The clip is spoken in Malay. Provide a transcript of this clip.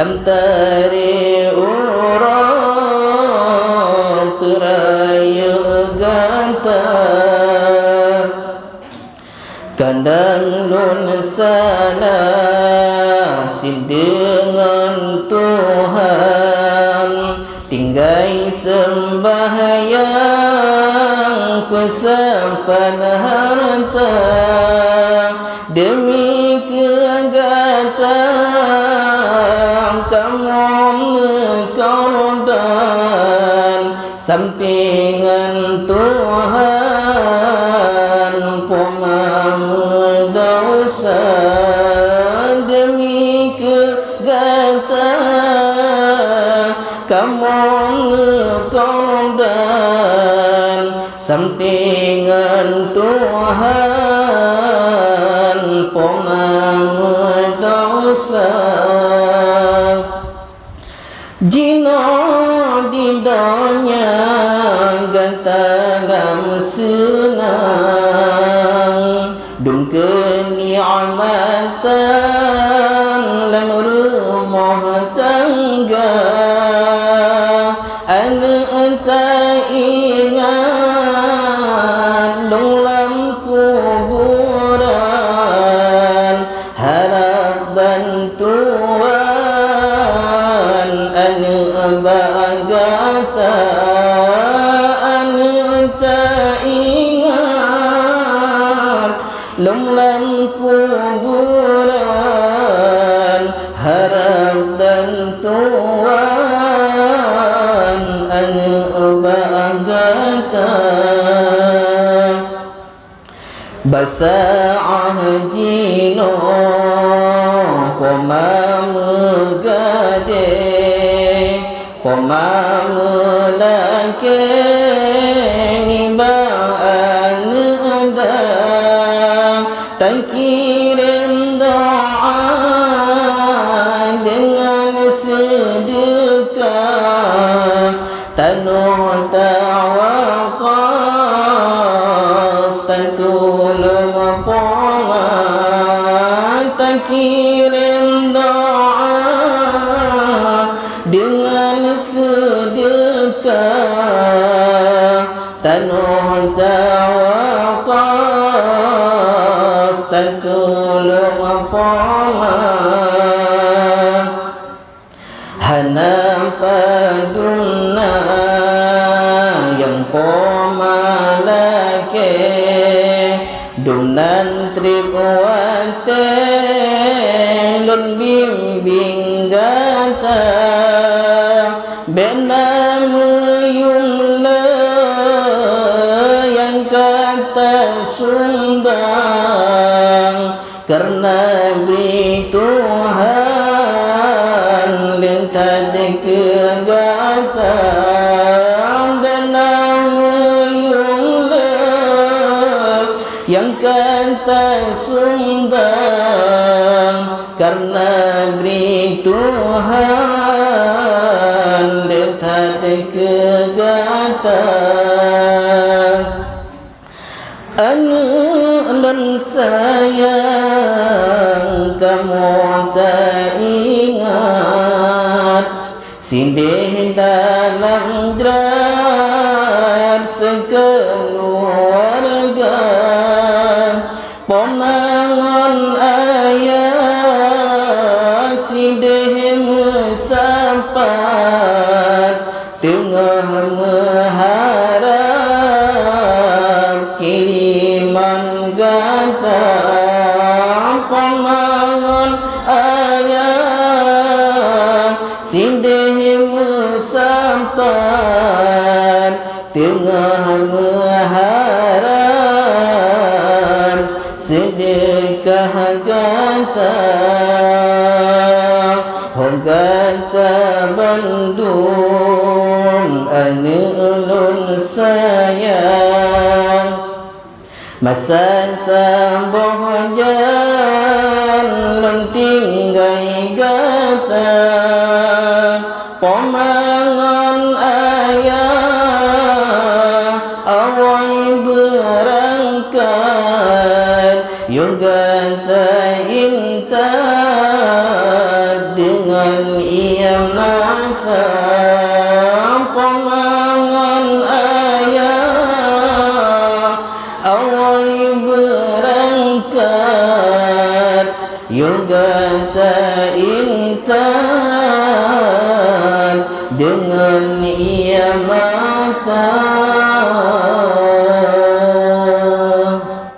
Lam tari urang peraya ganta kandang nun salah dengan Tuhan tinggai sembahyang pesampan harta demi kegiatan kamu korban sampingan Tuhan pemahaman dosa demi kegiatan kamu korban sampingan Tuhan pemahaman dosa jino di donya gantalam senang dum kenikmatan lam rumah tangga anta ingat lam kuburan harap bantuan bagata anta ingat lam kuburan harap dan tuan bagata basa ahdino pomamugade pomamulake nibaan ada tangkirim doa dengan sedekah tanuh tawakaf tantulung pongan tangkirim doa dengan sedekah tanuh tawakaf tantulung pongan hanam paduna yang pomalake dunan tribuate lun bimbing gata benamuyumla yang kata sumbang karena beri Tuhan lentad kegata benamuyumla yang kata sumbang karena beri Tuhan lentad kegata anulun sayang kamu tak ingat sindih dalam jerat sekeluarga pomangon ayah sindih musapat tengah mengharap kiriman gata pomangon ayah sindih musapat tengah mengharap sedekah gata hong gata bandung anulun sayang masa sambuh jalan tinggai gata pomangon ayah awai berangkat yung gata inta dengan انتهى